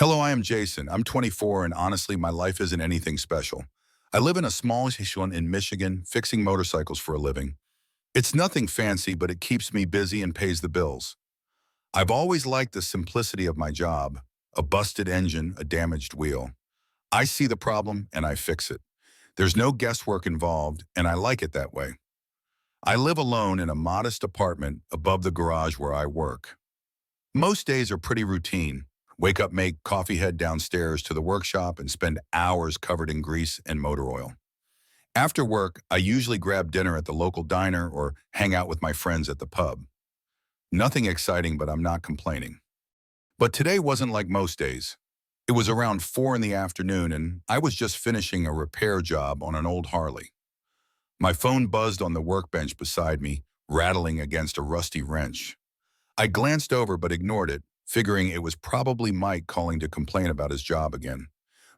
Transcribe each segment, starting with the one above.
Hello, I am Jason. I'm 24 and honestly, my life isn't anything special. I live in a small town in Michigan, fixing motorcycles for a living. It's nothing fancy, but it keeps me busy and pays the bills. I've always liked the simplicity of my job, a busted engine, a damaged wheel. I see the problem and I fix it. There's no guesswork involved, and I like it that way. I live alone in a modest apartment above the garage where I work. Most days are pretty routine. Wake up, make coffee, head downstairs to the workshop, and spend hours covered in grease and motor oil. After work, I usually grab dinner at the local diner or hang out with my friends at the pub. Nothing exciting, but I'm not complaining. But today wasn't like most days. It was around 4 in the afternoon, and I was just finishing a repair job on an old Harley. My phone buzzed on the workbench beside me, rattling against a rusty wrench. I glanced over but ignored it, figuring it was probably Mike calling to complain about his job again.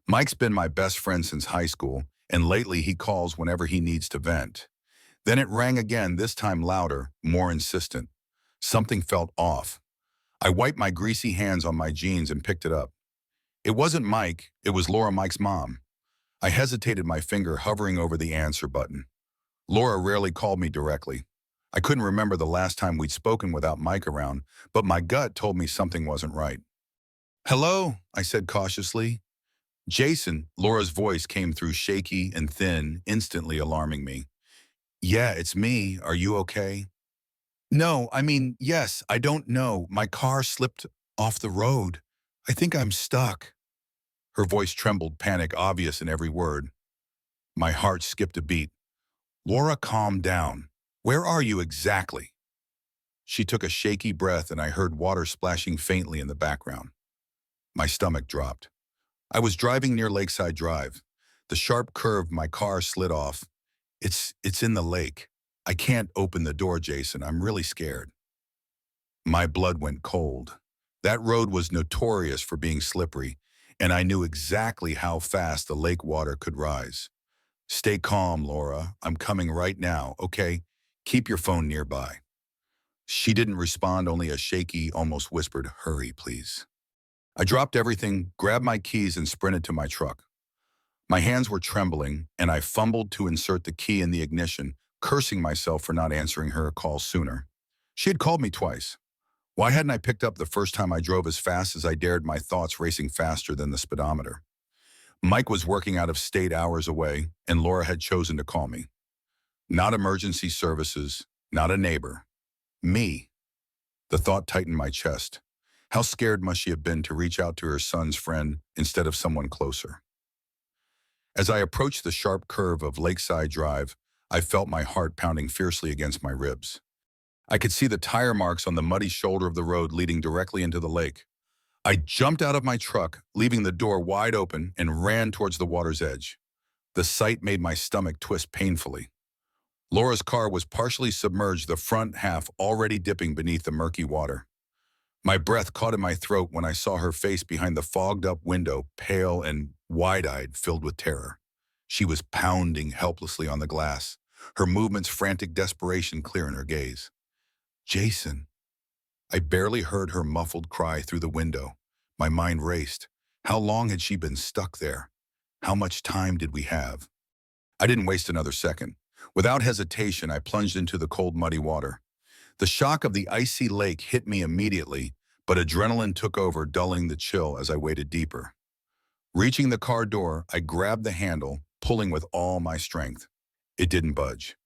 Mike's been my best friend since high school, and lately he calls whenever he needs to vent. Then it rang again, this time louder, more insistent. Something felt off. I wiped my greasy hands on my jeans and picked it up. It wasn't Mike, it was Laura, Mike's mom. I hesitated, my finger hovering over the answer button. Laura rarely called me directly. I couldn't remember the last time we'd spoken without Mike around, but my gut told me something wasn't right. "Hello," I said cautiously. "Jason," Laura's voice came through shaky and thin, instantly alarming me. "Yeah, it's me. Are you okay?" "No, yes, I don't know. My car slipped off the road. I think I'm stuck." Her voice trembled, panic obvious in every word. My heart skipped a beat. "Laura, calm down. Where are you exactly?" She took a shaky breath and I heard water splashing faintly in the background. My stomach dropped. I was driving near Lakeside Drive. The sharp curve my car slid off. It's in the lake. I can't open the door, Jason. I'm really scared." My blood went cold. That road was notorious for being slippery, and I knew exactly how fast the lake water could rise. "Stay calm, Laura. I'm coming right now, okay? Keep your phone nearby." She didn't respond, only a shaky, almost whispered, "Hurry, please." I dropped everything, grabbed my keys, and sprinted to my truck. My hands were trembling, and I fumbled to insert the key in the ignition, cursing myself for not answering her call sooner. She had called me twice. Why hadn't I picked up the first time I drove as fast as I dared, my thoughts racing faster than the speedometer? Mike was working out of state hours away, and Laura had chosen to call me. Not emergency services, not a neighbor. Me. The thought tightened my chest. How scared must she have been to reach out to her son's friend instead of someone closer? As I approached the sharp curve of Lakeside Drive, I felt my heart pounding fiercely against my ribs. I could see the tire marks on the muddy shoulder of the road leading directly into the lake. I jumped out of my truck, leaving the door wide open, and ran towards the water's edge. The sight made my stomach twist painfully. Laura's car was partially submerged, the front half already dipping beneath the murky water. My breath caught in my throat when I saw her face behind the fogged-up window, pale and wide-eyed, filled with terror. She was pounding helplessly on the glass, her movements frantic desperation clear in her gaze. "Jason." I barely heard her muffled cry through the window. My mind raced. How long had she been stuck there? How much time did we have? I didn't waste another second. Without hesitation, I plunged into the cold, muddy water. The shock of the icy lake hit me immediately, but adrenaline took over, dulling the chill as I waded deeper. Reaching the car door, I grabbed the handle, pulling with all my strength. It didn't budge.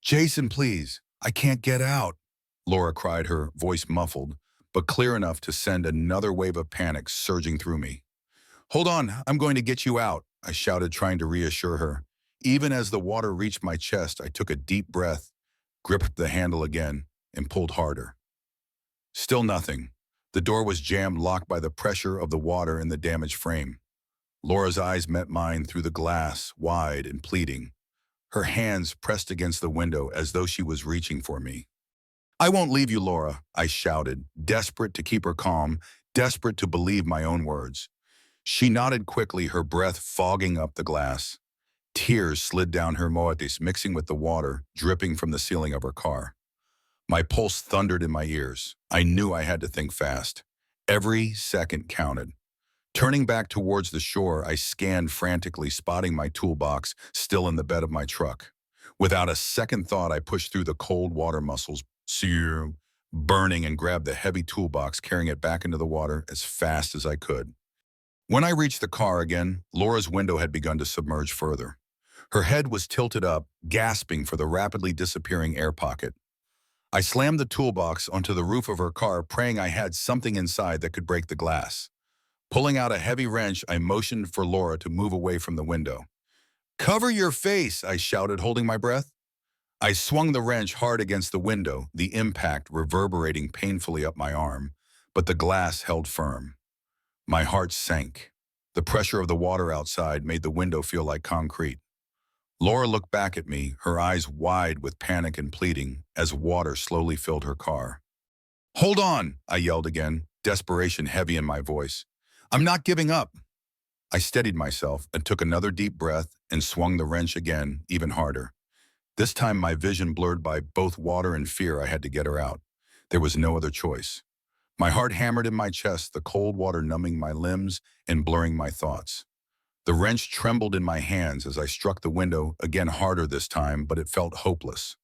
"Jason, please, I can't get out," Laura cried, her voice muffled, but clear enough to send another wave of panic surging through me. "Hold on, I'm going to get you out," I shouted, trying to reassure her. Even as the water reached my chest, I took a deep breath, gripped the handle again, and pulled harder. Still nothing. The door was jammed, locked by the pressure of the water in the damaged frame. Laura's eyes met mine through the glass, wide and pleading. Her hands pressed against the window as though she was reaching for me. "I won't leave you, Laura," I shouted, desperate to keep her calm, desperate to believe my own words. She nodded quickly, her breath fogging up the glass. Tears slid down her moatis, mixing with the water, dripping from the ceiling of her car. My pulse thundered in my ears. I knew I had to think fast. Every second counted. Turning back towards the shore, I scanned frantically, spotting my toolbox still in the bed of my truck. Without a second thought, I pushed through the cold water muscles, sear, burning, and grabbed the heavy toolbox, carrying it back into the water as fast as I could. When I reached the car again, Laura's window had begun to submerge further. Her head was tilted up, gasping for the rapidly disappearing air pocket. I slammed the toolbox onto the roof of her car, praying I had something inside that could break the glass. Pulling out a heavy wrench, I motioned for Laura to move away from the window. "Cover your face," I shouted, holding my breath. I swung the wrench hard against the window, the impact reverberating painfully up my arm, but the glass held firm. My heart sank. The pressure of the water outside made the window feel like concrete. Laura looked back at me, her eyes wide with panic and pleading, as water slowly filled her car. "Hold on," I yelled again, desperation heavy in my voice. "I'm not giving up." I steadied myself and took another deep breath and swung the wrench again, even harder. This time my vision blurred by both water and fear. I had to get her out. There was no other choice. My heart hammered in my chest, the cold water numbing my limbs and blurring my thoughts. The wrench trembled in my hands as I struck the window, again harder this time, but it felt hopeless.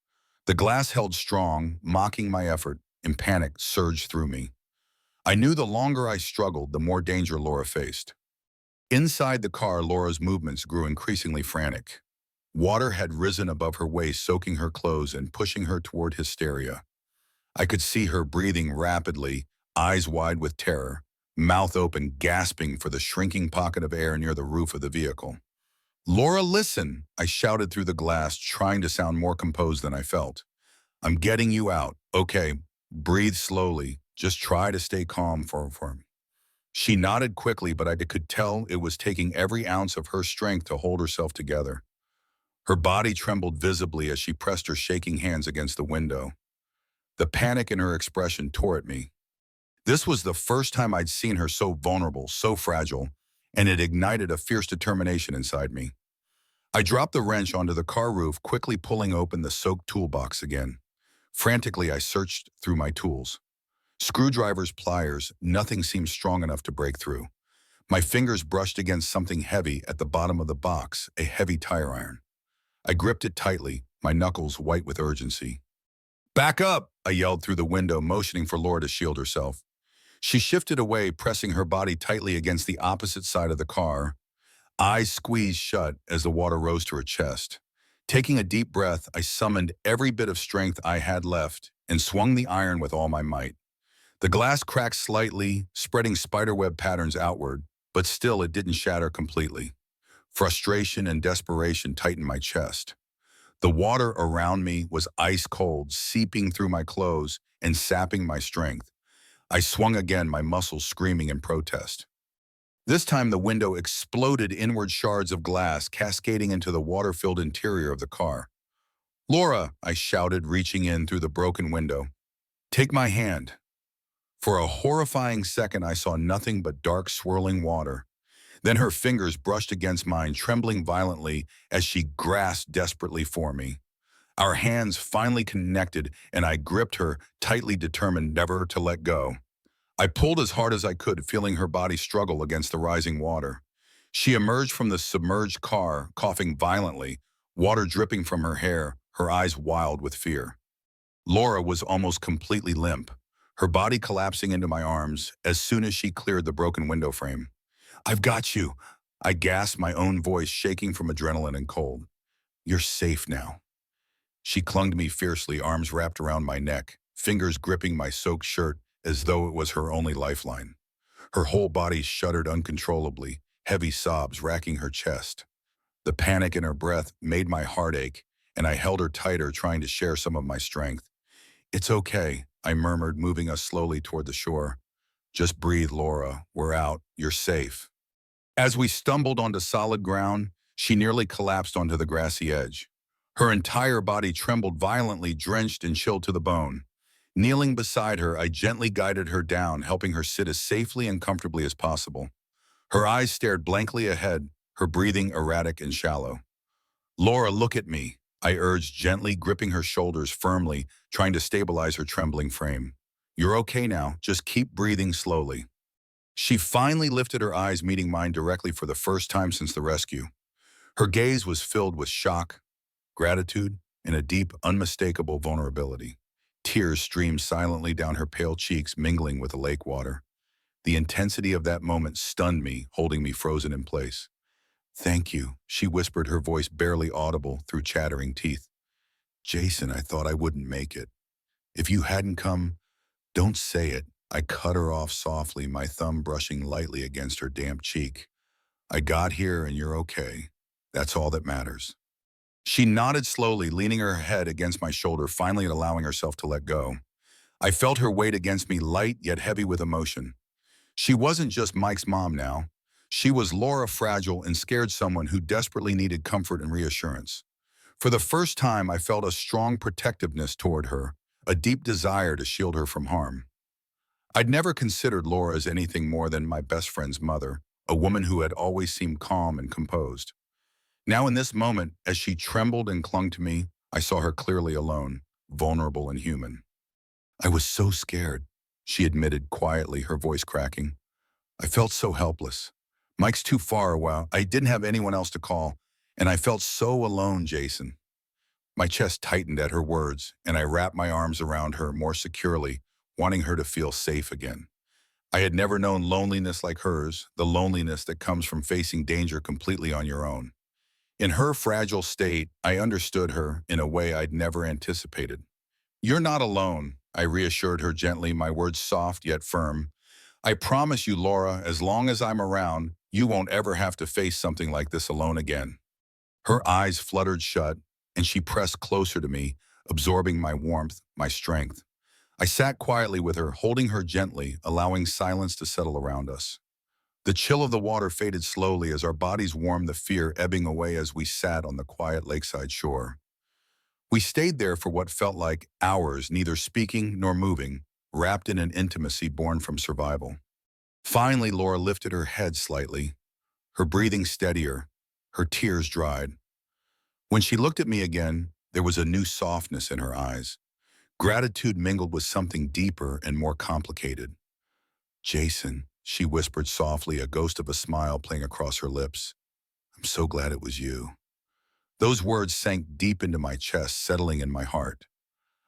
The glass held strong, mocking my effort, and panic surged through me. I knew the longer I struggled, the more danger Laura faced. Inside the car, Laura's movements grew increasingly frantic. Water had risen above her waist, soaking her clothes and pushing her toward hysteria. I could see her breathing rapidly, eyes wide with terror, mouth open, gasping for the shrinking pocket of air near the roof of the vehicle. "Laura, listen!" I shouted through the glass, trying to sound more composed than I felt. "I'm getting you out. Okay, breathe slowly. Just try to stay calm for me." She nodded quickly, but I could tell it was taking every ounce of her strength to hold herself together. Her body trembled visibly as she pressed her shaking hands against the window. The panic in her expression tore at me. This was the first time I'd seen her so vulnerable, so fragile, and it ignited a fierce determination inside me. I dropped the wrench onto the car roof, quickly pulling open the soaked toolbox again. Frantically, I searched through my tools. Screwdrivers, pliers, nothing seemed strong enough to break through. My fingers brushed against something heavy at the bottom of the box, a heavy tire iron. I gripped it tightly, my knuckles white with urgency. "Back up!" I yelled through the window, motioning for Laura to shield herself. She shifted away, pressing her body tightly against the opposite side of the car. Eyes squeezed shut as the water rose to her chest. Taking a deep breath, I summoned every bit of strength I had left and swung the iron with all my might. The glass cracked slightly, spreading spiderweb patterns outward, but still it didn't shatter completely. Frustration and desperation tightened my chest. The water around me was ice cold, seeping through my clothes and sapping my strength. I swung again, my muscles screaming in protest. This time the window exploded, inward shards of glass cascading into the water-filled interior of the car. "Laura," I shouted, reaching in through the broken window. "Take my hand." For a horrifying second, I saw nothing but dark, swirling water. Then her fingers brushed against mine, trembling violently as she grasped desperately for me. Our hands finally connected, and I gripped her, tightly determined never to let go. I pulled as hard as I could, feeling her body struggle against the rising water. She emerged from the submerged car, coughing violently, water dripping from her hair, her eyes wild with fear. Laura was almost completely limp, her body collapsing into my arms as soon as she cleared the broken window frame. "I've got you," I gasped, my own voice shaking from adrenaline and cold. "You're safe now." She clung to me fiercely, arms wrapped around my neck, fingers gripping my soaked shirt as though it was her only lifeline. Her whole body shuddered uncontrollably, heavy sobs racking her chest. The panic in her breath made my heart ache, and I held her tighter, trying to share some of my strength. "It's okay," I murmured, moving us slowly toward the shore. "Just breathe, Laura. We're out. You're safe." As we stumbled onto solid ground, she nearly collapsed onto the grassy edge. Her entire body trembled violently, drenched and chilled to the bone. Kneeling beside her, I gently guided her down, helping her sit as safely and comfortably as possible. Her eyes stared blankly ahead, her breathing erratic and shallow. "Laura, look at me," I urged, gently gripping her shoulders firmly, trying to stabilize her trembling frame. "You're okay now. Just keep breathing slowly." She finally lifted her eyes, meeting mine directly for the first time since the rescue. Her gaze was filled with shock, gratitude, and a deep, unmistakable vulnerability. Tears streamed silently down her pale cheeks, mingling with the lake water. The intensity of that moment stunned me, holding me frozen in place. "Thank you," she whispered, her voice barely audible through chattering teeth. "Jason, I thought I wouldn't make it. If you hadn't come, don't say it." I cut her off softly, my thumb brushing lightly against her damp cheek. "I got here and you're okay. That's all that matters." She nodded slowly, leaning her head against my shoulder, finally allowing herself to let go. I felt her weight against me, light yet heavy with emotion. She wasn't just Mike's mom now. She was Laura, fragile and scared, someone who desperately needed comfort and reassurance. For the first time, I felt a strong protectiveness toward her, a deep desire to shield her from harm. I'd never considered Laura as anything more than my best friend's mother, a woman who had always seemed calm and composed. Now in this moment, as she trembled and clung to me, I saw her clearly alone, vulnerable and human. "I was so scared," she admitted quietly, her voice cracking. "I felt so helpless. Mike's too far away. I didn't have anyone else to call, and I felt so alone, Jason." My chest tightened at her words, and I wrapped my arms around her more securely, wanting her to feel safe again. I had never known loneliness like hers, the loneliness that comes from facing danger completely on your own. In her fragile state, I understood her in a way I'd never anticipated. "You're not alone," I reassured her gently, my words soft yet firm. "I promise you, Laura, as long as I'm around, you won't ever have to face something like this alone again." Her eyes fluttered shut, and she pressed closer to me, absorbing my warmth, my strength. I sat quietly with her, holding her gently, allowing silence to settle around us. The chill of the water faded slowly as our bodies warmed, the fear ebbing away as we sat on the quiet lakeside shore. We stayed there for what felt like hours, neither speaking nor moving, wrapped in an intimacy born from survival. Finally, Laura lifted her head slightly, her breathing steadier, her tears dried. When she looked at me again, there was a new softness in her eyes. Gratitude mingled with something deeper and more complicated. "Jason," she whispered softly, a ghost of a smile playing across her lips. "I'm so glad it was you." Those words sank deep into my chest, settling in my heart.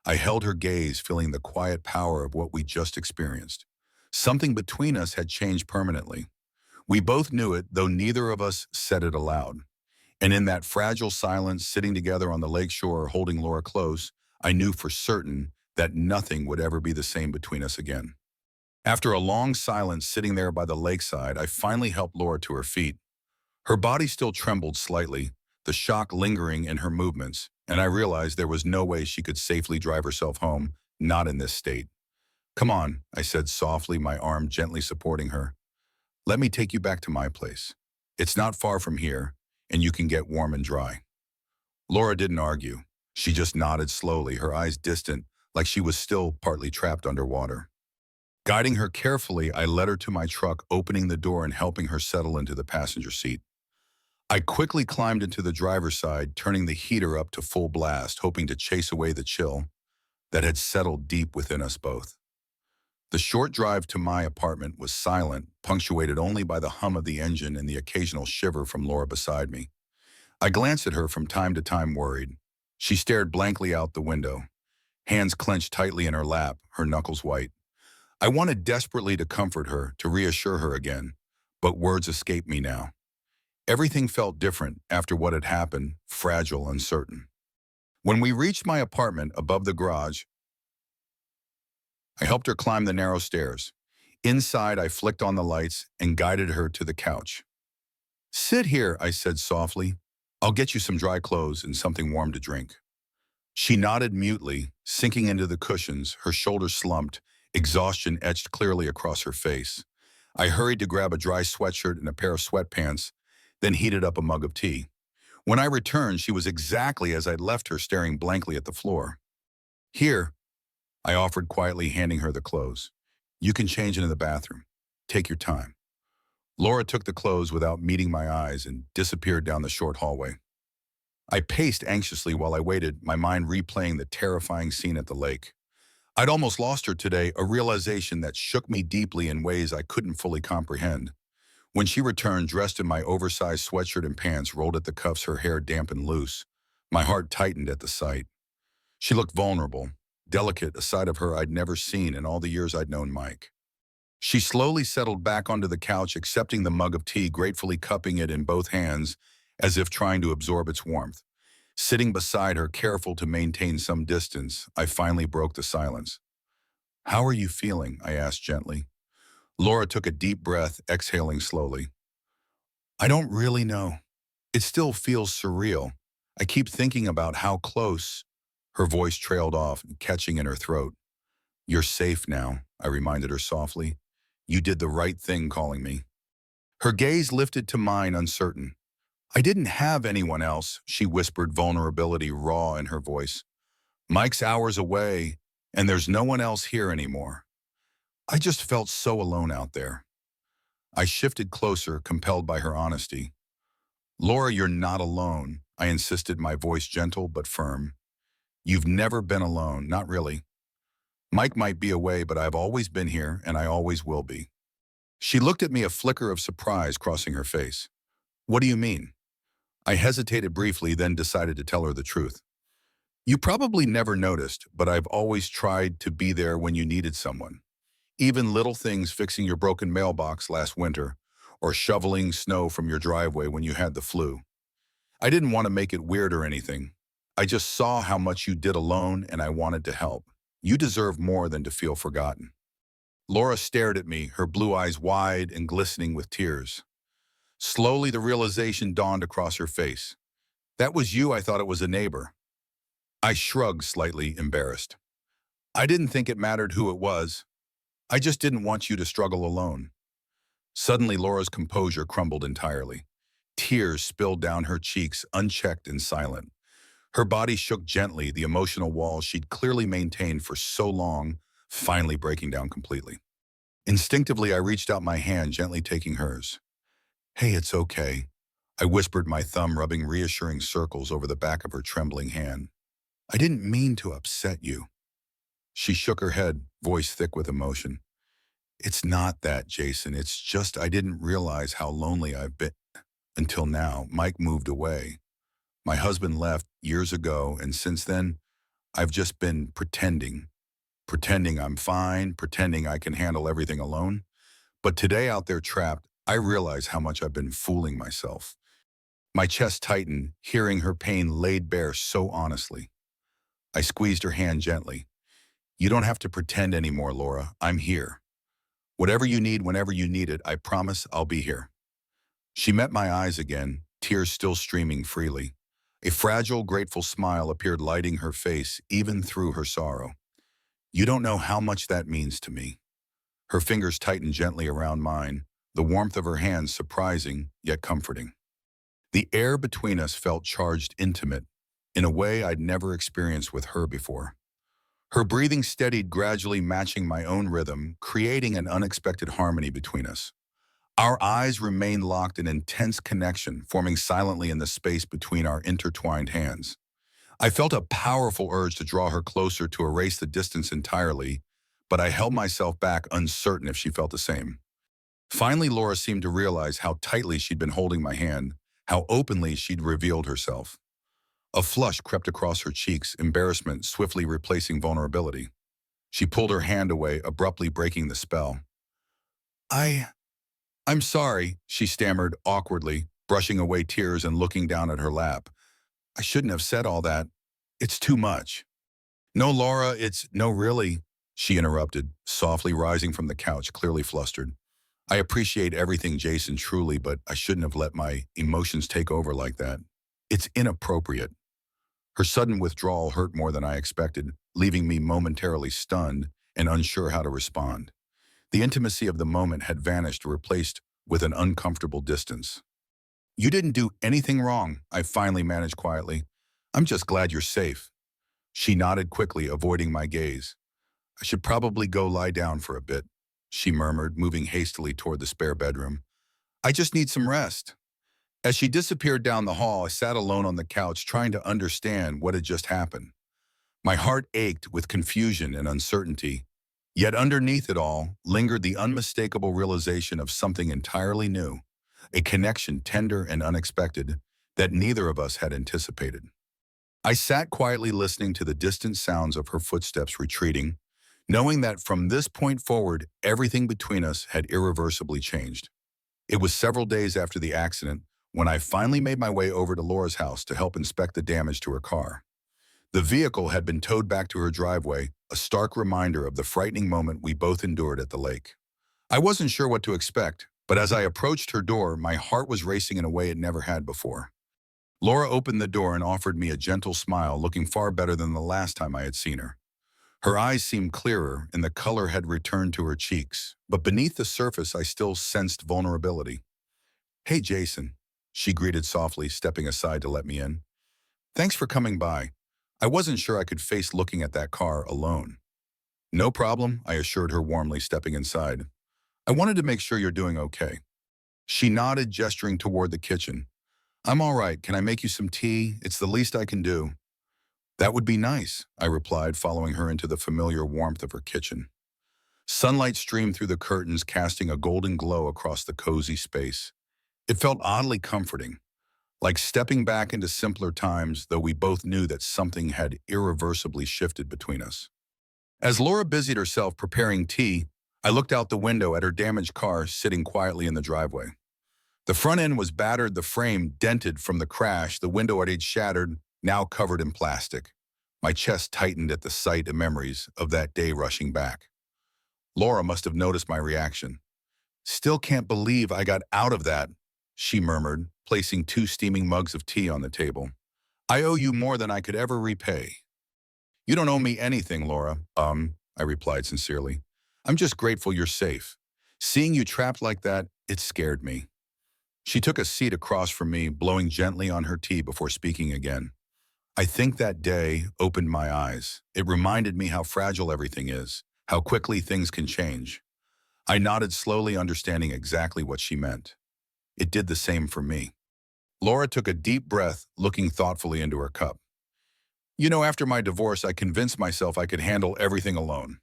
I held her gaze, feeling the quiet power of what we just experienced. Something between us had changed permanently. We both knew it, though neither of us said it aloud. And in that fragile silence, sitting together on the lakeshore, holding Laura close, I knew for certain that nothing would ever be the same between us again. After a long silence sitting there by the lakeside, I finally helped Laura to her feet. Her body still trembled slightly, the shock lingering in her movements, and I realized there was no way she could safely drive herself home, not in this state. "Come on," I said softly, my arm gently supporting her. "Let me take you back to my place. It's not far from here, and you can get warm and dry." Laura didn't argue. She just nodded slowly, her eyes distant, like she was still partly trapped underwater. Guiding her carefully, I led her to my truck, opening the door and helping her settle into the passenger seat. I quickly climbed into the driver's side, turning the heater up to full blast, hoping to chase away the chill that had settled deep within us both. The short drive to my apartment was silent, punctuated only by the hum of the engine and the occasional shiver from Laura beside me. I glanced at her from time to time, worried. She stared blankly out the window, hands clenched tightly in her lap, her knuckles white. I wanted desperately to comfort her, to reassure her again, but words escaped me now. Everything felt different after what had happened, fragile, uncertain. When we reached my apartment above the garage, I helped her climb the narrow stairs. Inside, I flicked on the lights and guided her to the couch. "Sit here," I said softly. "I'll get you some dry clothes and something warm to drink." She nodded mutely, sinking into the cushions, her shoulders slumped, exhaustion etched clearly across her face. I hurried to grab a dry sweatshirt and a pair of sweatpants, then heated up a mug of tea. When I returned, she was exactly as I'd left her, staring blankly at the floor. "Here," I offered quietly, handing her the clothes. "You can change into the bathroom. Take your time." Laura took the clothes without meeting my eyes and disappeared down the short hallway. I paced anxiously while I waited, my mind replaying the terrifying scene at the lake. I'd almost lost her today, a realization that shook me deeply in ways I couldn't fully comprehend. When she returned, dressed in my oversized sweatshirt and pants rolled at the cuffs, her hair damp and loose, my heart tightened at the sight. She looked vulnerable, delicate, a side of her I'd never seen in all the years I'd known Mike. She slowly settled back onto the couch, accepting the mug of tea, gratefully cupping it in both hands as if trying to absorb its warmth. Sitting beside her, careful to maintain some distance, I finally broke the silence. "How are you feeling?" I asked gently. Laura took a deep breath, exhaling slowly. "I don't really know. It still feels surreal. I keep thinking about how close." Her voice trailed off, catching in her throat. "You're safe now," I reminded her softly. "You did the right thing calling me." Her gaze lifted to mine, uncertain. "I didn't have anyone else," she whispered, vulnerability raw in her voice. "Mike's hours away, and there's no one else here anymore. I just felt so alone out there." I shifted closer, compelled by her honesty. "Laura, you're not alone," I insisted, my voice gentle but firm. "You've never been alone, not really. Mike might be away, but I've always been here, and I always will be." She looked at me, a flicker of surprise crossing her face. "What do you mean?" I hesitated briefly, then decided to tell her the truth. "You probably never noticed, but I've always tried to be there when you needed someone. Even little things, fixing your broken mailbox last winter, or shoveling snow from your driveway when you had the flu. I didn't want to make it weird or anything. I just saw how much you did alone, and I wanted to help. You deserve more than to feel forgotten." Laura stared at me, her blue eyes wide and glistening with tears. Slowly, the realization dawned across her face. "That was you. I thought it was a neighbor." I shrugged, slightly embarrassed. "I didn't think it mattered who it was. I just didn't want you to struggle alone." Suddenly, Laura's composure crumbled entirely. Tears spilled down her cheeks, unchecked and silent. Her body shook gently, the emotional wall she'd clearly maintained for so long finally breaking down completely. Instinctively, I reached out my hand, gently taking hers. "Hey, it's okay," I whispered, my thumb rubbing reassuring circles over the back of her trembling hand. "I didn't mean to upset you." She shook her head, voice thick with emotion. "It's not that, Jason. It's just I didn't realize how lonely I've been until now." Mike moved away. My husband left years ago, and since then, I've just been pretending I'm fine, pretending I can handle everything alone. But today out there trapped, I realize how much I've been fooling myself. My chest tightened, hearing her pain laid bare so honestly. I squeezed her hand gently. "You don't have to pretend anymore, Laura. I'm here. Whatever you need, whenever you need it, I promise I'll be here." She met my eyes again, tears still streaming freely. A fragile, grateful smile appeared, lighting her face even through her sorrow. "You don't know how much that means to me." Her fingers tightened gently around mine, the warmth of her hands surprising yet comforting. The air between us felt charged, intimate, in a way I'd never experienced with her before. Her breathing steadied, gradually matching my own rhythm, creating an unexpected harmony between us. Our eyes remained locked in intense connection, forming silently in the space between our intertwined hands. I felt a powerful urge to draw her closer, to erase the distance entirely, but I held myself back, uncertain if she felt the same. Finally, Laura seemed to realize how tightly she'd been holding my hand, how openly she'd revealed herself. A flush crept across her cheeks, embarrassment swiftly replacing vulnerability. She pulled her hand away, abruptly breaking the spell. I, I'm sorry," she stammered awkwardly, brushing away tears and looking down at her lap. "I shouldn't have said all that. It's too much." "No, Laura, no, really," she interrupted, softly rising from the couch, clearly flustered. "I appreciate everything, Jason, truly, but I shouldn't have let my emotions take over like that. It's inappropriate." Her sudden withdrawal hurt more than I expected, leaving me momentarily stunned and unsure how to respond. The intimacy of the moment had vanished, replaced with an uncomfortable distance. "You didn't do anything wrong," I finally managed quietly. "I'm just glad you're safe." She nodded quickly, avoiding my gaze. "I should probably go lie down for a bit," she murmured, moving hastily toward the spare bedroom. "I just need some rest." As she disappeared down the hall, I sat alone on the couch, trying to understand what had just happened. My heart ached with confusion and uncertainty, yet underneath it all lingered the unmistakable realization of something entirely new, a connection tender and unexpected that neither of us had anticipated. I sat quietly listening to the distant sounds of her footsteps retreating, knowing that from this point forward, everything between us had irreversibly changed. It was several days after the accident when I finally made my way over to Laura's house to help inspect the damage to her car. The vehicle had been towed back to her driveway, a stark reminder of the frightening moment we both endured at the lake. I wasn't sure what to expect, but as I approached her door, my heart was racing in a way it never had before. Laura opened the door and offered me a gentle smile, looking far better than the last time I had seen her. Her eyes seemed clearer and the color had returned to her cheeks, but beneath the surface I still sensed vulnerability. "Hey, Jason," she greeted softly, stepping aside to let me in. "Thanks for coming by. I wasn't sure I could face looking at that car alone." "No problem," I assured her warmly, stepping inside. "I wanted to make sure you're doing okay." She nodded, gesturing toward the kitchen. "I'm all right. Can I make you some tea? It's the least I can do." "That would be nice," I replied, following her into the familiar warmth of her kitchen. Sunlight streamed through the curtains, casting a golden glow across the cozy space. It felt oddly comforting, like stepping back into simpler times, though we both knew that something had irreversibly shifted between us. As Laura busied herself preparing tea, I looked out the window at her damaged car sitting quietly in the driveway. The front end was battered, the frame dented from the crash, the window had shattered, now covered in plastic. My chest tightened at the sight of memories of that day rushing back. Laura must have noticed my reaction. "Still can't believe I got out of that," she murmured, placing two steaming mugs of tea on the table. "I owe you more than I could ever repay." "You don't owe me anything, Laura," I replied sincerely. "I'm just grateful you're safe. Seeing you trapped like that, it scared me." She took a seat across from me, blowing gently on her tea before speaking again. "I think that day opened my eyes. It reminded me how fragile everything is, how quickly things can change." I nodded slowly, understanding exactly what she meant. It did the same for me. Laura took a deep breath, looking thoughtfully into her cup. "You know, after my divorce, I convinced myself I could handle everything alone.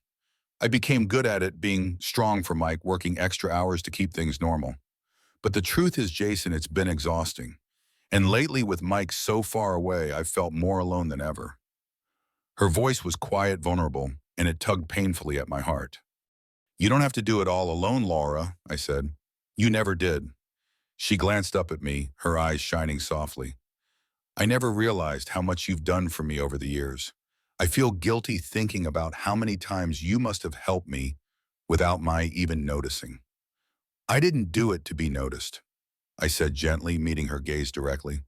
I became good at it, being strong for Mike, working extra hours to keep things normal. But the truth is, Jason, it's been exhausting. And lately, with Mike so far away, I've felt more alone than ever." Her voice was quiet, vulnerable, and it tugged painfully at my heart. "You don't have to do it all alone, Laura," I said. "You never did." She glanced up at me, her eyes shining softly. "I never realized how much you've done for me over the years. I feel guilty thinking about how many times you must have helped me without my even noticing." "I didn't do it to be noticed," I said gently, meeting her gaze directly.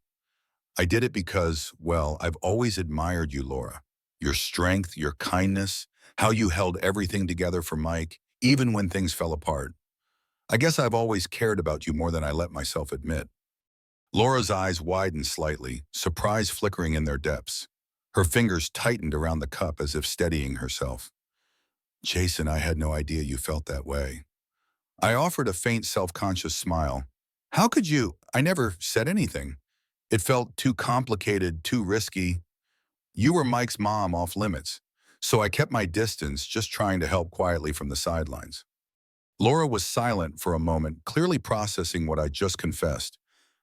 "I did it because, well, I've always admired you, Laura. Your strength, your kindness, how you held everything together for Mike, even when things fell apart. I guess I've always cared about you more than I let myself admit." Laura's eyes widened slightly, surprise flickering in their depths. Her fingers tightened around the cup as if steadying herself. "Jason, I had no idea you felt that way." I offered a faint self-conscious smile. "How could you? I never said anything. It felt too complicated, too risky. You were Mike's mom, off limits. So I kept my distance, just trying to help quietly from the sidelines." Laura was silent for a moment, clearly processing what I just confessed.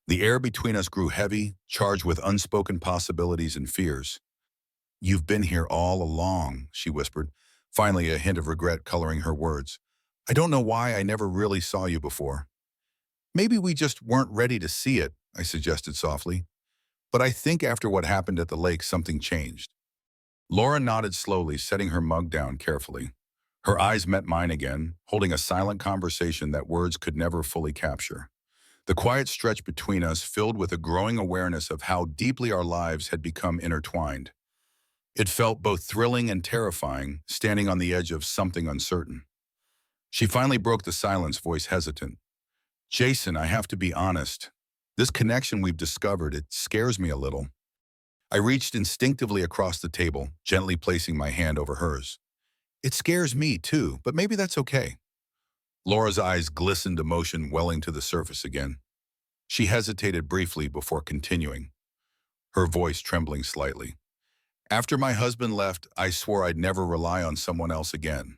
The air between us grew heavy, charged with unspoken possibilities and fears. "You've been here all along," she whispered, finally a hint of regret coloring her words. "I don't know why I never really saw you before." "Maybe we just weren't ready to see it," I suggested softly. "But I think after what happened at the lake, something changed." Laura nodded slowly, setting her mug down carefully. Her eyes met mine again, holding a silent conversation that words could never fully capture. The quiet stretch between us filled with a growing awareness of how deeply our lives had become intertwined. It felt both thrilling and terrifying, standing on the edge of something uncertain. She finally broke the silence, voice hesitant. "Jason, I have to be honest. This connection we've discovered, it scares me a little." I reached instinctively across the table, gently placing my hand over hers. "It scares me too, but maybe that's okay." Laura's eyes glistened, emotion welling to the surface again. She hesitated briefly before continuing, her voice trembling slightly. After my husband left, I swore I'd never rely on someone else again.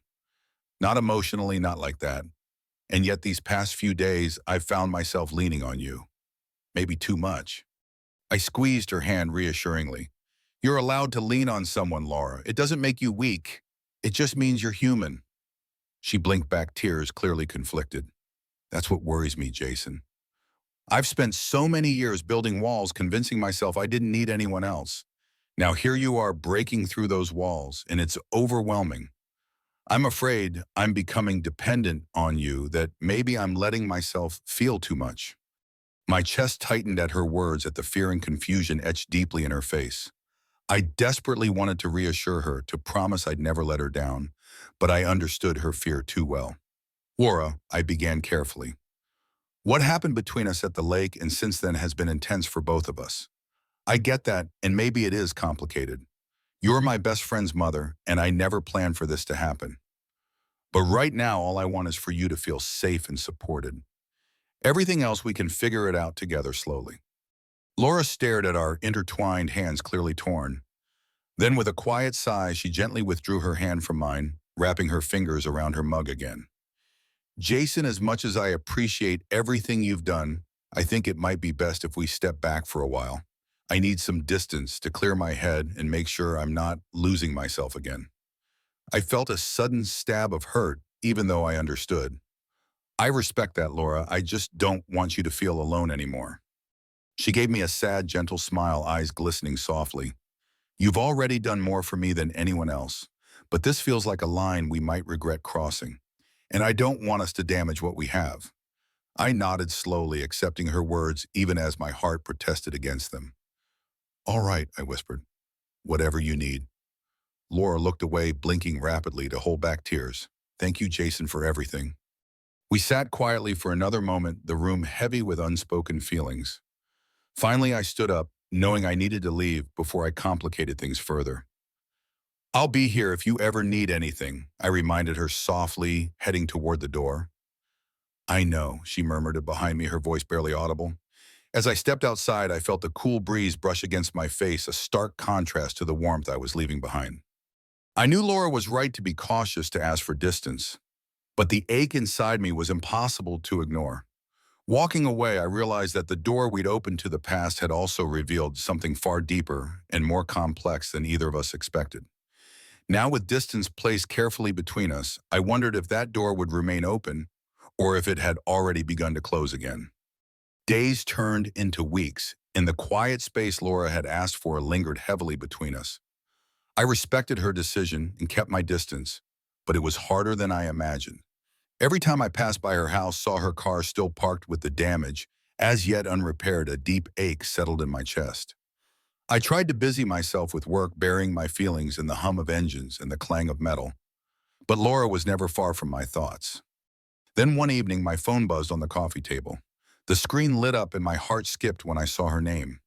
Not emotionally, not like that. And yet these past few days, I've found myself leaning on you. Maybe too much. I squeezed her hand reassuringly. You're allowed to lean on someone, Laura. It doesn't make you weak. It just means you're human. She blinked back, tears clearly conflicted. That's what worries me, Jason. I've spent so many years building walls, convincing myself I didn't need anyone else. Now here you are breaking through those walls, and it's overwhelming. I'm afraid I'm becoming dependent on you, that maybe I'm letting myself feel too much. My chest tightened at her words, at the fear and confusion etched deeply in her face. I desperately wanted to reassure her, to promise I'd never let her down, but I understood her fear too well. Laura, I began carefully. What happened between us at the lake and since then has been intense for both of us. I get that, and maybe it is complicated. You're my best friend's mother, and I never planned for this to happen. But right now, all I want is for you to feel safe and supported. Everything else, we can figure it out together slowly. Laura stared at our intertwined hands, clearly torn. Then with a quiet sigh, she gently withdrew her hand from mine, wrapping her fingers around her mug again. Jason, as much as I appreciate everything you've done, I think it might be best if we step back for a while. I need some distance to clear my head and make sure I'm not losing myself again. I felt a sudden stab of hurt, even though I understood. I respect that, Laura. I just don't want you to feel alone anymore. She gave me a sad, gentle smile, eyes glistening softly. You've already done more for me than anyone else, but this feels like a line we might regret crossing, and I don't want us to damage what we have. I nodded slowly, accepting her words even as my heart protested against them. All right, I whispered. Whatever you need. Laura looked away, blinking rapidly to hold back tears. Thank you, Jason, for everything. We sat quietly for another moment, the room heavy with unspoken feelings. Finally, I stood up, knowing I needed to leave before I complicated things further. I'll be here if you ever need anything, I reminded her softly, heading toward the door. I know, she murmured behind me, her voice barely audible. As I stepped outside, I felt the cool breeze brush against my face, a stark contrast to the warmth I was leaving behind. I knew Laura was right to be cautious, to ask for distance, but the ache inside me was impossible to ignore. Walking away, I realized that the door we'd opened to the past had also revealed something far deeper and more complex than either of us expected. Now, with distance placed carefully between us, I wondered if that door would remain open or if it had already begun to close again. Days turned into weeks, and the quiet space Laura had asked for lingered heavily between us. I respected her decision and kept my distance, but it was harder than I imagined. Every time I passed by her house, saw her car still parked with the damage, as yet unrepaired, a deep ache settled in my chest. I tried to busy myself with work, burying my feelings in the hum of engines and the clang of metal, but Laura was never far from my thoughts. Then one evening, my phone buzzed on the coffee table. The screen lit up and my heart skipped when I saw her name.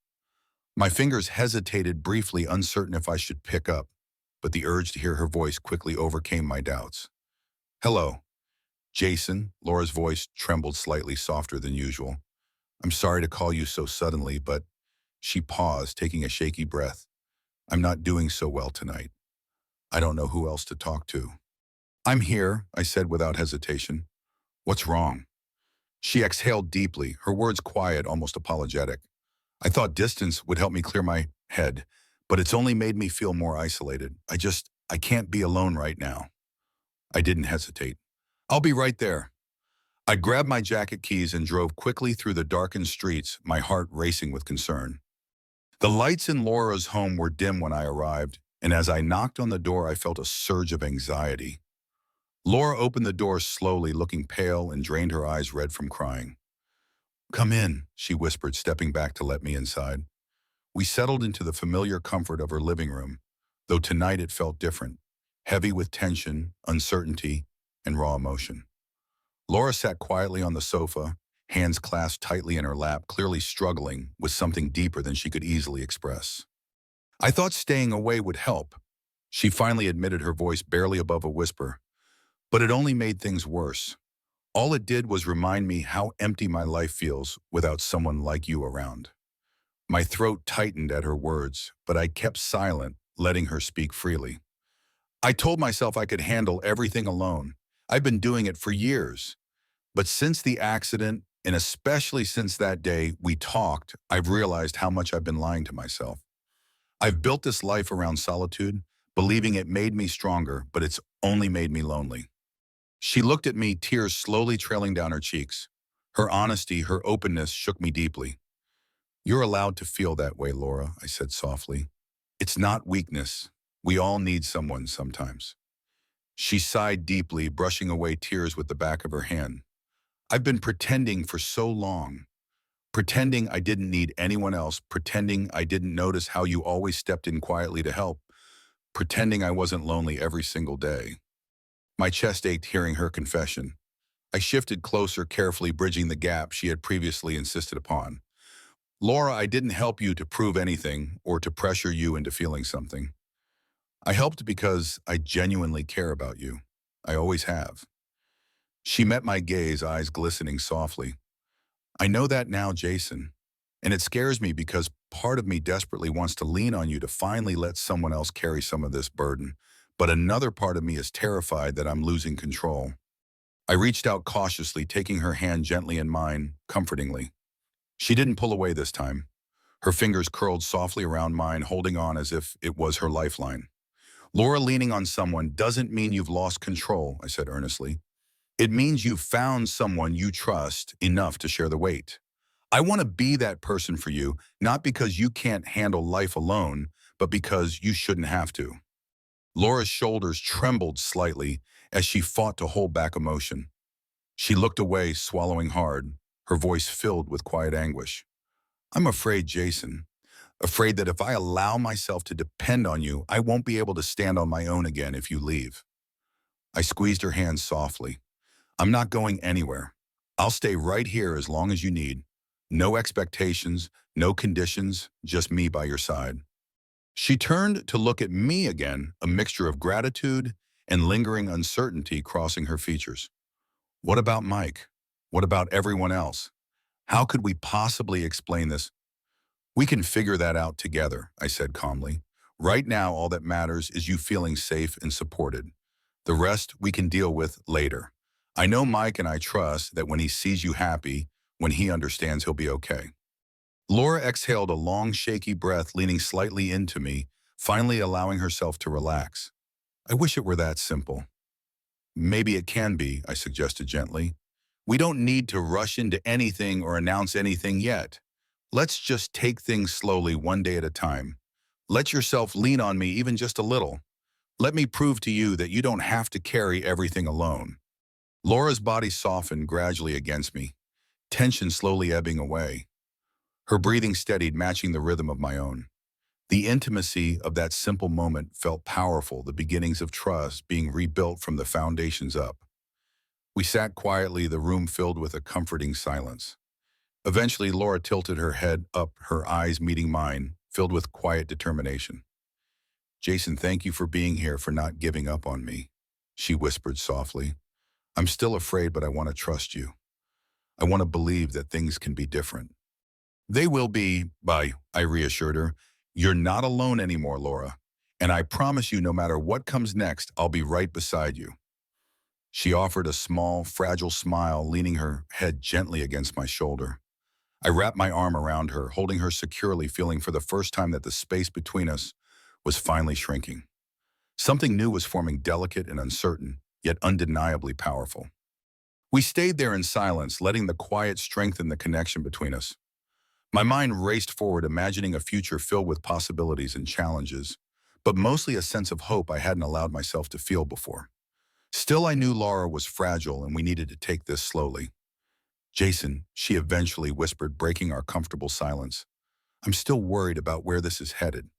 My fingers hesitated briefly, uncertain if I should pick up, but the urge to hear her voice quickly overcame my doubts. Hello, Jason. Laura's voice trembled slightly, softer than usual. I'm sorry to call you so suddenly, but she paused, taking a shaky breath. I'm not doing so well tonight. I don't know who else to talk to. I'm here, I said without hesitation. What's wrong? She exhaled deeply, her words quiet, almost apologetic. I thought distance would help me clear my head, but it's only made me feel more isolated. I can't be alone right now. I didn't hesitate. I'll be right there. I grabbed my jacket keys and drove quickly through the darkened streets, my heart racing with concern. The lights in Laura's home were dim when I arrived, and as I knocked on the door, I felt a surge of anxiety. Laura opened the door slowly, looking pale, and drained her eyes red from crying. Come in, she whispered, stepping back to let me inside. We settled into the familiar comfort of her living room, though tonight it felt different, heavy with tension, uncertainty, and raw emotion. Laura sat quietly on the sofa, hands clasped tightly in her lap, clearly struggling with something deeper than she could easily express. I thought staying away would help, she finally admitted, her voice barely above a whisper, but it only made things worse. All it did was remind me how empty my life feels without someone like you around. My throat tightened at her words, but I kept silent, letting her speak freely. I told myself I could handle everything alone. I've been doing it for years. But since the accident, and especially since that day we talked, I've realized how much I've been lying to myself. I've built this life around solitude, believing it made me stronger, but it's only made me lonely. She looked at me, tears slowly trailing down her cheeks. Her honesty, her openness shook me deeply. "You're allowed to feel that way, Laura," I said softly. "It's not weakness. We all need someone sometimes." She sighed deeply, brushing away tears with the back of her hand. "I've been pretending for so long. Pretending I didn't need anyone else, pretending I didn't notice how you always stepped in quietly to help, pretending I wasn't lonely every single day." My chest ached hearing her confession. I shifted closer, carefully bridging the gap she had previously insisted upon. "Laura, I didn't help you to prove anything or to pressure you into feeling something. I helped because I genuinely care about you. I always have." She met my gaze, eyes glistening softly. "I know that now, Jason. And it scares me because part of me desperately wants to lean on you to finally let someone else carry some of this burden. But another part of me is terrified that I'm losing control." I reached out cautiously, taking her hand gently in mine, comfortingly. She didn't pull away this time. Her fingers curled softly around mine, holding on as if it was her lifeline. "Laura, leaning on someone doesn't mean you've lost control," I said earnestly. "It means you've found someone you trust enough to share the weight. I want to be that person for you, not because you can't handle life alone, but because you shouldn't have to." Laura's shoulders trembled slightly as she fought to hold back emotion. She looked away, swallowing hard, her voice filled with quiet anguish. "I'm afraid, Jason. Afraid that if I allow myself to depend on you, I won't be able to stand on my own again if you leave." I squeezed her hand softly. "I'm not going anywhere. I'll stay right here as long as you need. No expectations, no conditions, just me by your side." She turned to look at me again, a mixture of gratitude and lingering uncertainty crossing her features. "What about Mike? What about everyone else? How could we possibly explain this?" "We can figure that out together," I said calmly. "Right now, all that matters is you feeling safe and supported. The rest we can deal with later. I know Mike and I trust that when he sees you happy, when he understands he'll be okay." Laura exhaled a long, shaky breath, leaning slightly into me, finally allowing herself to relax. "I wish it were that simple." "Maybe it can be," I suggested gently. "We don't need to rush into anything or announce anything yet. Let's just take things slowly, one day at a time. Let yourself lean on me even just a little. Let me prove to you that you don't have to carry everything alone." Laura's body softened gradually against me, tension slowly ebbing away. Her breathing steadied, matching the rhythm of my own. The intimacy of that simple moment felt powerful, the beginnings of trust being rebuilt from the foundations up. We sat quietly, the room filled with a comforting silence. Eventually, Laura tilted her head up, her eyes meeting mine, filled with quiet determination. "Jason, thank you for being here, for not giving up on me," she whispered softly. "I'm still afraid, but I want to trust you. I want to believe that things can be different." "They will be, I reassured her. "You're not alone anymore, Laura. And I promise you, no matter what comes next, I'll be right beside you." She offered a small, fragile smile, leaning her head gently against my shoulder. I wrapped my arm around her, holding her securely, feeling for the first time that the space between us was finally shrinking. Something new was forming, delicate and uncertain, yet undeniably powerful. We stayed there in silence, letting the quiet strengthen the connection between us. My mind raced forward, imagining a future filled with possibilities and challenges, but mostly a sense of hope I hadn't allowed myself to feel before. Still, I knew Laura was fragile and we needed to take this slowly. "Jason," she eventually whispered, breaking our comfortable silence, "I'm still worried about where this is headed."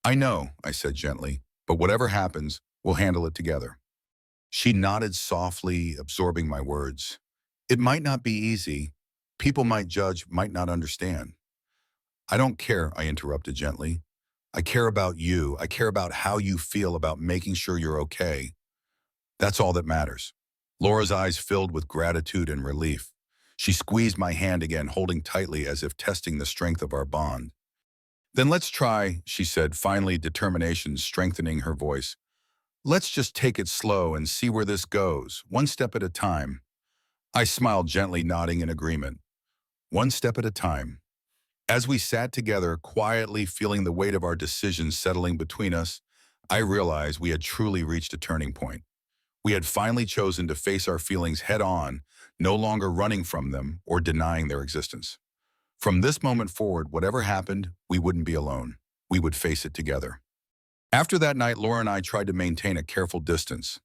"I know," I said gently, "but whatever happens, we'll handle it together." She nodded softly, absorbing my words. "It might not be easy. People might judge, might not understand." "I don't care," I interrupted gently. "I care about you. I care about how you feel, about making sure you're okay. That's all that matters." Laura's eyes filled with gratitude and relief. She squeezed my hand again, holding tightly as if testing the strength of our bond. Then let's try, she said, finally determination strengthening her voice. Let's just take it slow and see where this goes, one step at a time. I smiled gently, nodding in agreement. One step at a time. As we sat together, quietly feeling the weight of our decisions settling between us, I realized we had truly reached a turning point. We had finally chosen to face our feelings head on, no longer running from them or denying their existence. From this moment forward, whatever happened, we wouldn't be alone. We would face it together. After that night, Laura and I tried to maintain a careful distance.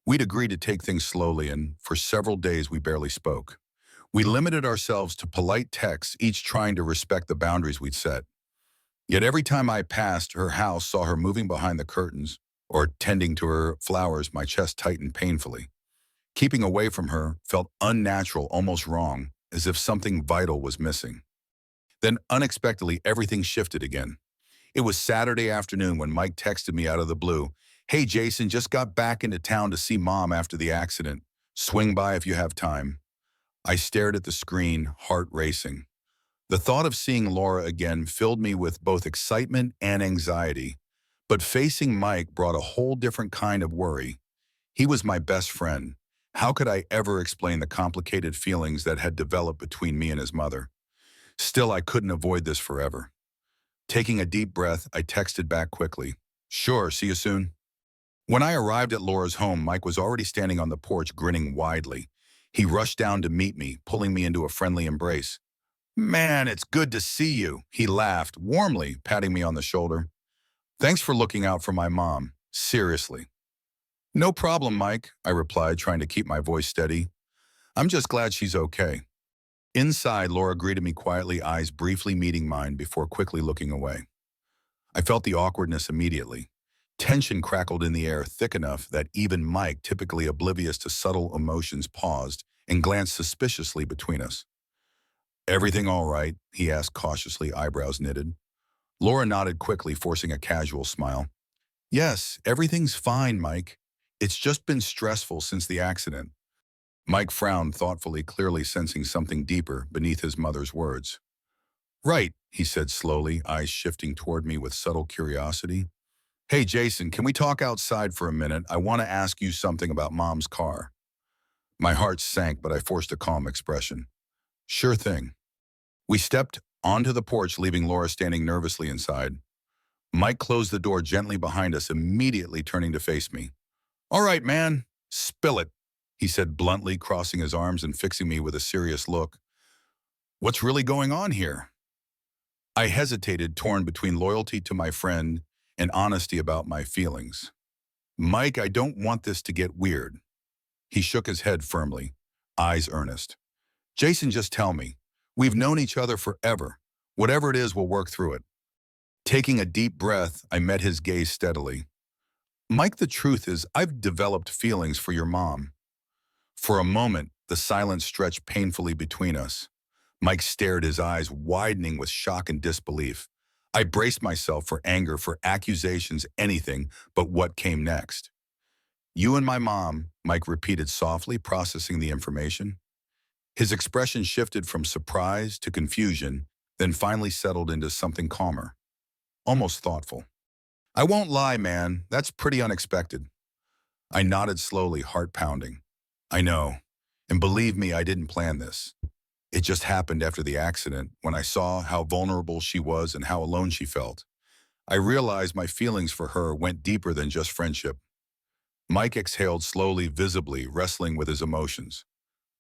We'd agreed to take things slowly, and for several days we barely spoke. We limited ourselves to polite texts, each trying to respect the boundaries we'd set. Yet every time I passed her house, saw her moving behind the curtains or tending to her flowers, my chest tightened painfully. Keeping away from her felt unnatural, almost wrong, as if something vital was missing. Then unexpectedly, everything shifted again. It was Saturday afternoon when Mike texted me out of the blue. Hey, Jason, just got back into town to see Mom after the accident. Swing by if you have time. I stared at the screen, heart racing. The thought of seeing Laura again filled me with both excitement and anxiety. But facing Mike brought a whole different kind of worry. He was my best friend. How could I ever explain the complicated feelings that had developed between me and his mother? Still, I couldn't avoid this forever. Taking a deep breath, I texted back quickly. Sure, see you soon. When I arrived at Laura's home, Mike was already standing on the porch, grinning widely. He rushed down to meet me, pulling me into a friendly embrace. Man, it's good to see you, he laughed, warmly patting me on the shoulder. Thanks for looking out for my mom. Seriously. No problem, Mike, I replied, trying to keep my voice steady. I'm just glad she's okay. Inside, Laura greeted me quietly, eyes briefly meeting mine before quickly looking away. I felt the awkwardness immediately. Tension crackled in the air, thick enough that even Mike, typically oblivious to subtle emotions, paused and glanced suspiciously between us. Everything all right? He asked cautiously, eyebrows knitted. Laura nodded quickly, forcing a casual smile. Yes, everything's fine, Mike. It's just been stressful since the accident. Mike frowned thoughtfully, clearly sensing something deeper beneath his mother's words. Right, he said slowly, eyes shifting toward me with subtle curiosity. Hey, Jason, can we talk outside for a minute? I want to ask you something about Mom's car. My heart sank, but I forced a calm expression. Sure thing. We stepped onto the porch, leaving Laura standing nervously inside. Mike closed the door gently behind us, immediately turning to face me. All right, man, spill it, he said bluntly, crossing his arms and fixing me with a serious look. What's really going on here? I hesitated, torn between loyalty to my friend and honesty about my feelings. Mike, I don't want this to get weird. He shook his head firmly, eyes earnest. Jason, just tell me. We've known each other forever. Whatever it is, we'll work through it. Taking a deep breath, I met his gaze steadily. Mike, the truth is, I've developed feelings for your mom. For a moment, the silence stretched painfully between us. Mike stared, his eyes widening with shock and disbelief. I braced myself for anger, for accusations, anything but what came next. You and my mom, Mike repeated softly, processing the information. His expression shifted from surprise to confusion, then finally settled into something calmer, almost thoughtful. I won't lie, man, that's pretty unexpected. I nodded slowly, heart pounding. I know, and believe me, I didn't plan this. It just happened after the accident, when I saw how vulnerable she was and how alone she felt. I realized my feelings for her went deeper than just friendship. Mike exhaled slowly, visibly, wrestling with his emotions.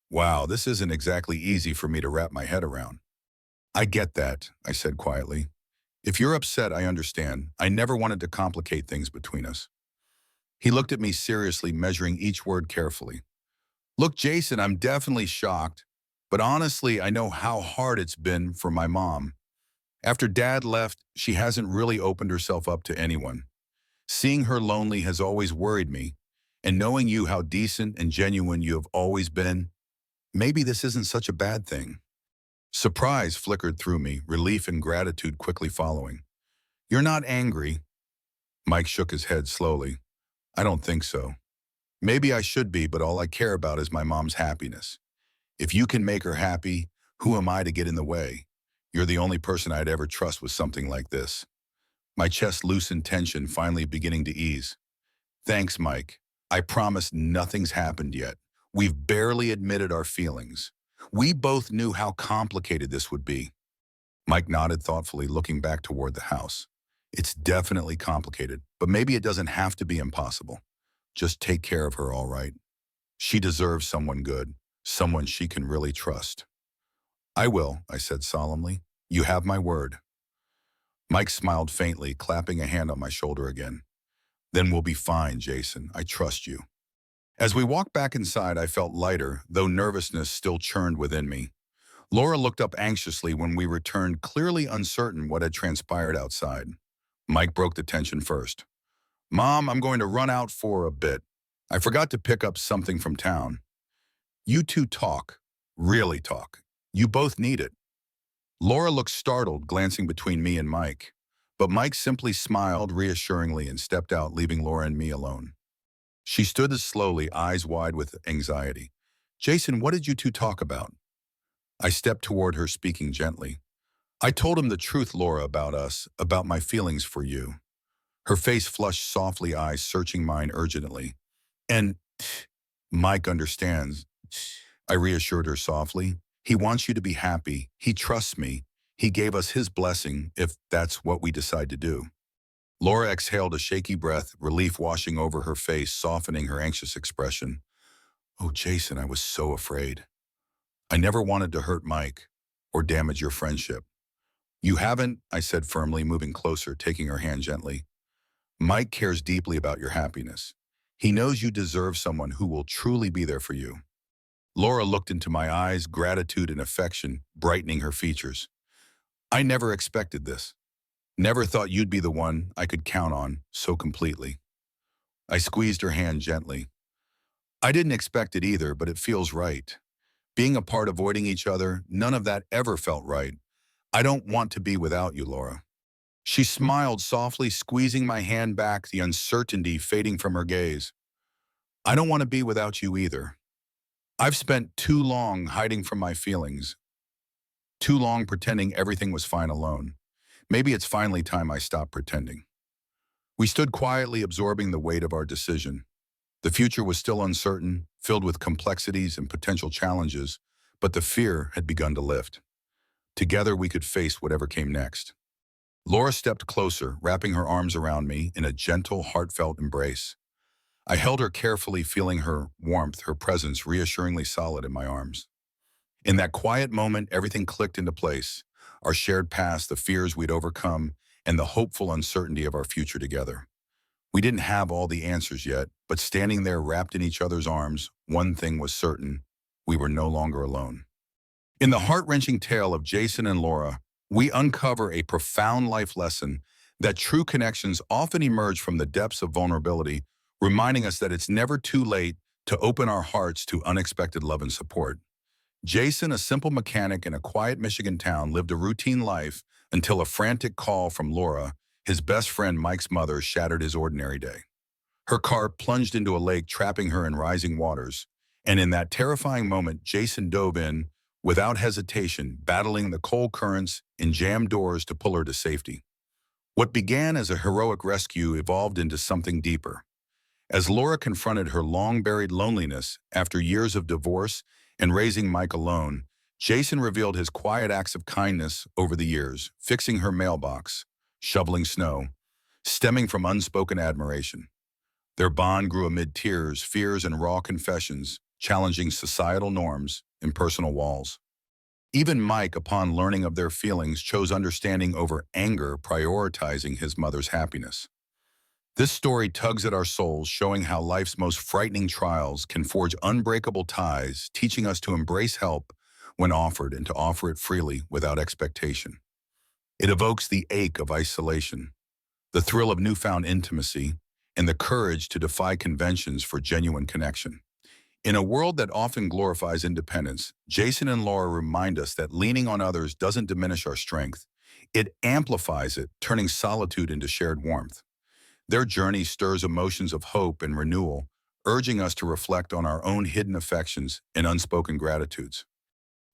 Wow, this isn't exactly easy for me to wrap my head around. I get that, I said quietly. If you're upset, I understand. I never wanted to complicate things between us. He looked at me seriously, measuring each word carefully. Look, Jason, I'm definitely shocked, but honestly, I know how hard it's been for my mom. After Dad left, she hasn't really opened herself up to anyone. Seeing her lonely has always worried me, and knowing you how decent and genuine you have always been, maybe this isn't such a bad thing. Surprise flickered through me, relief and gratitude quickly following. You're not angry? Mike shook his head slowly. I don't think so. Maybe I should be, but all I care about is my mom's happiness. If you can make her happy, who am I to get in the way? You're the only person I'd ever trust with something like this. My chest loosened, tension finally beginning to ease. Thanks, Mike. I promise nothing's happened yet. We've barely admitted our feelings. We both knew how complicated this would be. Mike nodded thoughtfully, looking back toward the house. It's definitely complicated, but maybe it doesn't have to be impossible. Just take care of her, all right? She deserves someone good, someone she can really trust. I will, I said solemnly. You have my word. Mike smiled faintly, clapping a hand on my shoulder again. Then we'll be fine, Jason. I trust you. As we walked back inside, I felt lighter, though nervousness still churned within me. Laura looked up anxiously when we returned, clearly uncertain what had transpired outside. Mike broke the tension first. Mom, I'm going to run out for a bit. I forgot to pick up something from town. You two talk. Really talk. You both need it. Laura looked startled, glancing between me and Mike. But Mike simply smiled reassuringly and stepped out, leaving Laura and me alone. She stood as slowly, eyes wide with anxiety. Jason, what did you two talk about? I stepped toward her, speaking gently. I told him the truth, Laura, about us, about my feelings for you. Her face flushed softly, eyes searching mine urgently. And Mike understands. I reassured her softly. He wants you to be happy. He trusts me. He gave us his blessing if that's what we decide to do. Laura exhaled a shaky breath, relief washing over her face, softening her anxious expression. Oh, Jason, I was so afraid. I never wanted to hurt Mike or damage your friendship. You haven't, I said firmly, moving closer, taking her hand gently. Mike cares deeply about your happiness. He knows you deserve someone who will truly be there for you. Laura looked into my eyes, gratitude and affection brightening her features. I never expected this. Never thought you'd be the one I could count on so completely. I squeezed her hand gently. I didn't expect it either, but it feels right. Being apart, avoiding each other, none of that ever felt right. I don't want to be without you, Laura. She smiled softly, squeezing my hand back, the uncertainty fading from her gaze. I don't want to be without you either. I've spent too long hiding from my feelings, too long pretending everything was fine alone. Maybe it's finally time I stopped pretending. We stood quietly, absorbing the weight of our decision. The future was still uncertain, filled with complexities and potential challenges, but the fear had begun to lift. Together we could face whatever came next. Laura stepped closer, wrapping her arms around me in a gentle, heartfelt embrace. I held her carefully, feeling her warmth, her presence reassuringly solid in my arms. In that quiet moment, everything clicked into place. Our shared past, the fears we'd overcome, and the hopeful uncertainty of our future together. We didn't have all the answers yet, but standing there wrapped in each other's arms, one thing was certain: we were no longer alone. In the heart-wrenching tale of Jason and Laura, we uncover a profound life lesson that true connections often emerge from the depths of vulnerability, reminding us that it's never too late to open our hearts to unexpected love and support. Jason, a simple mechanic in a quiet Michigan town, lived a routine life until a frantic call from Laura, his best friend Mike's mother, shattered his ordinary day. Her car plunged into a lake, trapping her in rising waters. And in that terrifying moment, Jason dove in, without hesitation, battling the cold currents and jammed doors to pull her to safety. What began as a heroic rescue evolved into something deeper. As Laura confronted her long-buried loneliness after years of divorce and raising Mike alone, Jason revealed his quiet acts of kindness over the years, fixing her mailbox, shoveling snow, stemming from unspoken admiration. Their bond grew amid tears, fears, and raw confessions, challenging societal norms and personal walls. Even Mike, upon learning of their feelings, chose understanding over anger, prioritizing his mother's happiness. This story tugs at our souls, showing how life's most frightening trials can forge unbreakable ties, teaching us to embrace help when offered and to offer it freely without expectation. It evokes the ache of isolation, the thrill of newfound intimacy, and the courage to defy conventions for genuine connection. In a world that often glorifies independence, Jason and Laura remind us that leaning on others doesn't diminish our strength. It amplifies it, turning solitude into shared warmth. Their journey stirs emotions of hope and renewal, urging us to reflect on our own hidden affections and unspoken gratitudes.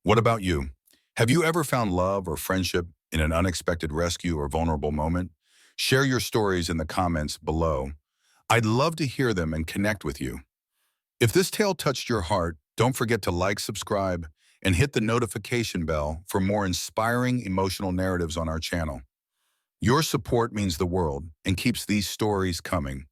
What about you? Have you ever found love or friendship in an unexpected rescue or vulnerable moment? Share your stories in the comments below. I'd love to hear them and connect with you. If this tale touched your heart, don't forget to like, subscribe, and hit the notification bell for more inspiring emotional narratives on our channel. Your support means the world and keeps these stories coming.